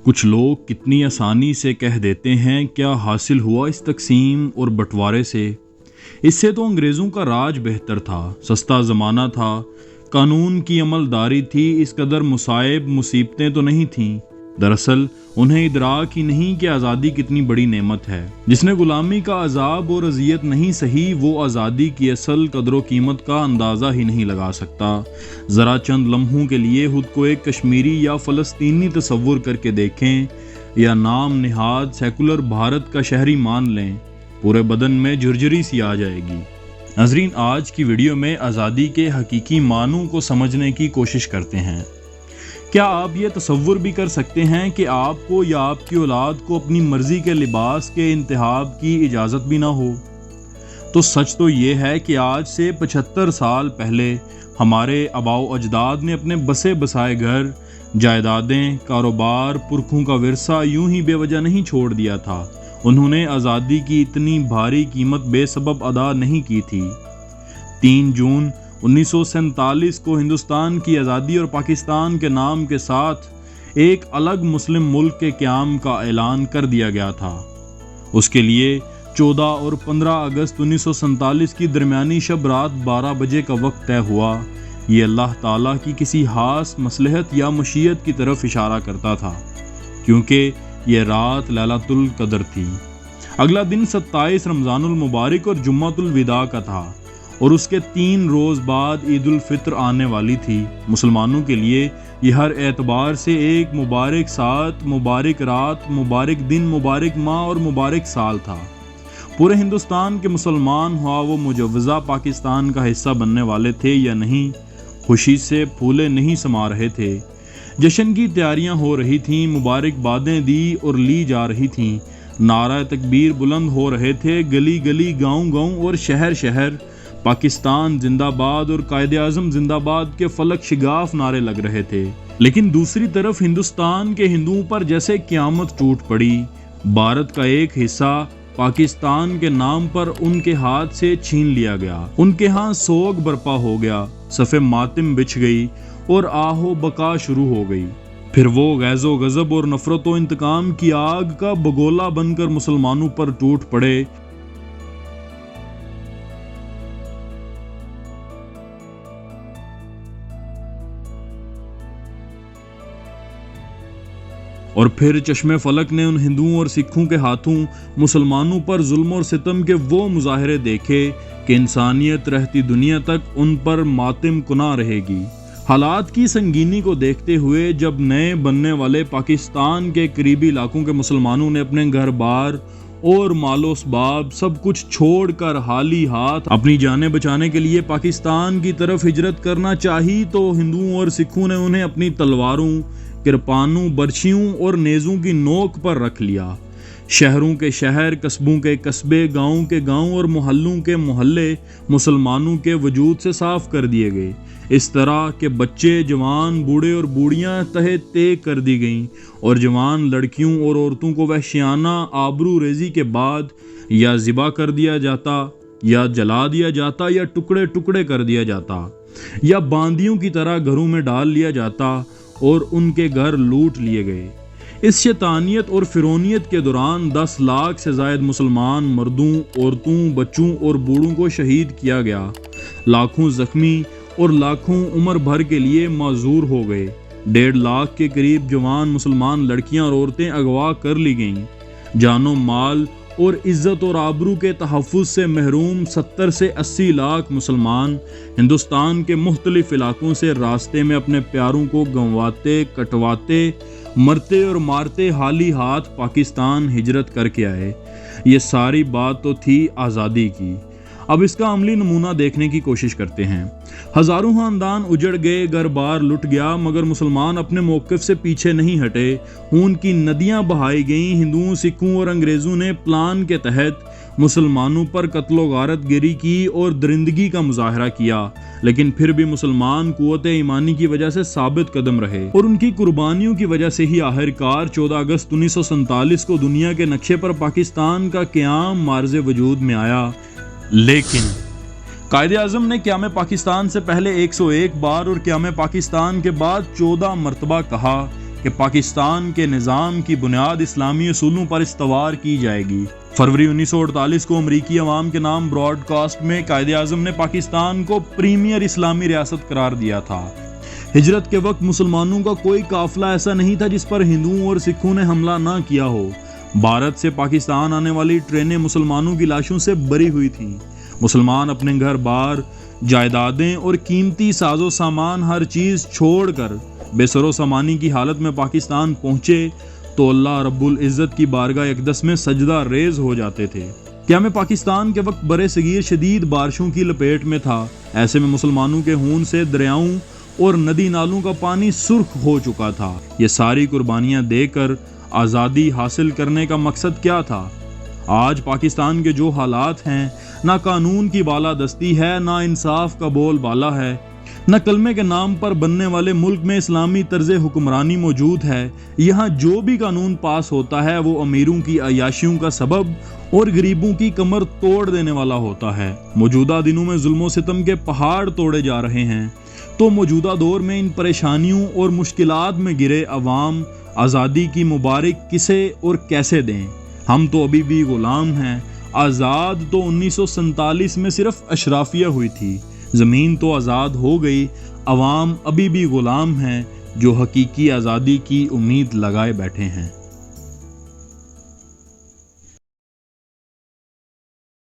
کچھ لوگ کتنی آسانی سے کہہ دیتے ہیں کیا حاصل ہوا اس تقسیم اور بٹوارے سے۔ اس سے تو انگریزوں کا راج بہتر تھا، سستا زمانہ تھا، قانون کی عمل داری تھی، اس قدر مصائب مصیبتیں تو نہیں تھیں۔ دراصل انہیں ادراک ہی نہیں کہ آزادی کتنی بڑی نعمت ہے۔ جس نے غلامی کا عذاب اور اذیت نہیں سہی وہ آزادی کی اصل قدر و قیمت کا اندازہ ہی نہیں لگا سکتا۔ ذرا چند لمحوں کے لیے خود کو ایک کشمیری یا فلسطینی تصور کر کے دیکھیں، یا نام نہاد سیکولر بھارت کا شہری مان لیں، پورے بدن میں جھرجھری سی آ جائے گی۔ ناظرین، آج کی ویڈیو میں آزادی کے حقیقی معنوں کو سمجھنے کی کوشش کرتے ہیں۔ کیا آپ یہ تصور بھی کر سکتے ہیں کہ آپ کو یا آپ کی اولاد کو اپنی مرضی کے لباس کے انتخاب کی اجازت بھی نہ ہو؟ تو سچ تو یہ ہے کہ آج سے 75 سال پہلے ہمارے آباء و اجداد نے اپنے بسے بسائے گھر، جائیدادیں، کاروبار، پرکھوں کا ورثہ یوں ہی بے وجہ نہیں چھوڑ دیا تھا۔ انہوں نے آزادی کی اتنی بھاری قیمت بے سبب ادا نہیں کی تھی۔ 3 جون 1947 کو ہندوستان کی آزادی اور پاکستان کے نام کے ساتھ ایک الگ مسلم ملک کے قیام کا اعلان کر دیا گیا تھا۔ اس کے لیے 14 اور 15 اگست 1947 کی درمیانی شب رات 12 بجے کا وقت طے ہوا۔ یہ اللہ تعالیٰ کی کسی خاص مصلحت یا مشیت کی طرف اشارہ کرتا تھا، کیونکہ یہ رات لیلۃ القدر تھی۔ اگلا دن 27 رمضان المبارک اور جمعۃ الوداع کا تھا، اور اس کے 3 روز بعد عید الفطر آنے والی تھی۔ مسلمانوں کے لیے یہ ہر اعتبار سے ایک مبارک ساتھ، مبارک رات، مبارک دن، مبارک ماہ اور مبارک سال تھا۔ پورے ہندوستان کے مسلمان ہوا وہ مجوزہ پاکستان کا حصہ بننے والے تھے یا نہیں، خوشی سے پھولے نہیں سما رہے تھے۔ جشن کی تیاریاں ہو رہی تھیں، مبارک بادیں دی اور لی جا رہی تھیں، نعرہ تکبیر بلند ہو رہے تھے، گلی گلی، گاؤں گاؤں اور شہر شہر پاکستان زندہ باد اور قائد اعظم زندہ باد کے فلک شگاف نعرے لگ رہے تھے۔ لیکن دوسری طرف ہندوستان کے ہندوؤں پر جیسے قیامت ٹوٹ پڑی۔ بھارت کا ایک حصہ پاکستان کے نام پر ان کے ہاتھ سے چھین لیا گیا، ان کے ہاں سوگ برپا ہو گیا، صف ماتم بچھ گئی اور آہ و بکا شروع ہو گئی۔ پھر وہ غیظ و غضب اور نفرت و انتقام کی آگ کا بگولا بن کر مسلمانوں پر ٹوٹ پڑے۔ اور پھر چشم فلک نے ان ہندوؤں اور سکھوں کے ہاتھوں مسلمانوں پر ظلم اور ستم کے وہ مظاہرے دیکھے کہ انسانیت رہتی دنیا تک ان پر ماتم کنا رہے گی۔ حالات کی سنگینی کو دیکھتے ہوئے جب نئے بننے والے پاکستان کے قریبی علاقوں کے مسلمانوں نے اپنے گھر بار اور مال و اسباب سب کچھ چھوڑ کر حالی ہاتھ اپنی جانیں بچانے کے لیے پاکستان کی طرف ہجرت کرنا چاہی، تو ہندوؤں اور سکھوں نے انہیں اپنی تلواروں، کرپانوں، برچھیوں اور نیزوں کی نوک پر رکھ لیا۔ شہروں کے شہر، قصبوں کے قصبے، گاؤں کے گاؤں اور محلوں کے محلے مسلمانوں کے وجود سے صاف کر دیے گئے، اس طرح کہ بچے، جوان، بوڑھے اور بوڑھیاں تہہ تے کر دی گئیں، اور جوان لڑکیوں اور عورتوں کو وحشیانہ آبرو ریزی کے بعد یا ذبح کر دیا جاتا، یا جلا دیا جاتا، یا ٹکڑے ٹکڑے کر دیا جاتا، یا باندیوں کی طرح گھروں میں ڈال لیا جاتا اور ان کے گھر لوٹ لیے گئے۔ اس شیطانیت اور فرعونیت کے دوران 10 لاکھ سے زائد مسلمان مردوں، عورتوں، بچوں اور بوڑھوں کو شہید کیا گیا، لاکھوں زخمی اور لاکھوں عمر بھر کے لیے معذور ہو گئے۔ 1.5 لاکھ کے قریب جوان مسلمان لڑکیاں اور عورتیں اغوا کر لی گئیں۔ جان و مال اور عزت اور آبرو کے تحفظ سے محروم 70 سے 80 لاکھ مسلمان ہندوستان کے مختلف علاقوں سے راستے میں اپنے پیاروں کو گنواتے، کٹواتے، مرتے اور مارتے حالی ہاتھ پاکستان ہجرت کر کے آئے۔ یہ ساری بات تو تھی آزادی کی۔ اب اس کا عملی نمونہ دیکھنے کی کوشش کرتے ہیں۔ ہزاروں خاندان اجڑ گئے، گھر بار لٹ گیا، مگر مسلمان اپنے موقف سے پیچھے نہیں ہٹے۔ خون کی ندیاں بہائی گئیں۔ ہندوؤں، سکھوں اور انگریزوں نے پلان کے تحت مسلمانوں پر قتل و غارت گری کی اور درندگی کا مظاہرہ کیا، لیکن پھر بھی مسلمان قوت ایمانی کی وجہ سے ثابت قدم رہے، اور ان کی قربانیوں کی وجہ سے ہی آخرکار 14 اگست 1947 کو دنیا کے نقشے پر پاکستان کا قیام معرض وجود میں آیا۔ لیکن قائد اعظم نے قیام پاکستان سے پہلے 101 بار اور قیام پاکستان کے بعد 14 مرتبہ کہا کہ پاکستان کے نظام کی بنیاد اسلامی اصولوں پر استوار کی جائے گی۔ فروری 1948 کو امریکی عوام کے نام براڈ کاسٹ میں قائد اعظم نے پاکستان کو پریمیئر اسلامی ریاست قرار دیا تھا۔ ہجرت کے وقت مسلمانوں کا کوئی قافلہ ایسا نہیں تھا جس پر ہندوؤں اور سکھوں نے حملہ نہ کیا ہو۔ بھارت سے پاکستان آنے والی ٹرینیں مسلمانوں کی لاشوں سے بھری ہوئی تھیں۔ مسلمان اپنے گھر بار، جائیدادیں اور قیمتی ساز و سامان ہر چیز چھوڑ کر بے سر و سامانی کی حالت میں پاکستان پہنچے تو اللہ رب العزت کی بارگاہ اقدس میں سجدہ ریز ہو جاتے تھے۔ قیام پاکستان کے وقت برِ صغیر شدید بارشوں کی لپیٹ میں تھا۔ ایسے میں مسلمانوں کے خون سے دریاؤں اور ندی نالوں کا پانی سرخ ہو چکا تھا۔ یہ ساری قربانیاں دے کر آزادی حاصل کرنے کا مقصد کیا تھا؟ آج پاکستان کے جو حالات ہیں، نہ قانون کی بالادستی ہے، نہ انصاف کا بول بالا ہے، نہ کلمے کے نام پر بننے والے ملک میں اسلامی طرز حکمرانی موجود ہے۔ یہاں جو بھی قانون پاس ہوتا ہے وہ امیروں کی عیاشیوں کا سبب اور غریبوں کی کمر توڑ دینے والا ہوتا ہے۔ موجودہ دنوں میں ظلم و ستم کے پہاڑ توڑے جا رہے ہیں، تو موجودہ دور میں ان پریشانیوں اور مشکلات میں گرے عوام آزادی کی مبارک کسے اور کیسے دیں؟ ہم تو ابھی بھی غلام ہیں۔ آزاد تو 1947 میں صرف اشرافیہ ہوئی تھی، زمین تو آزاد ہو گئی، عوام ابھی بھی غلام ہیں جو حقیقی آزادی کی امید لگائے بیٹھے ہیں۔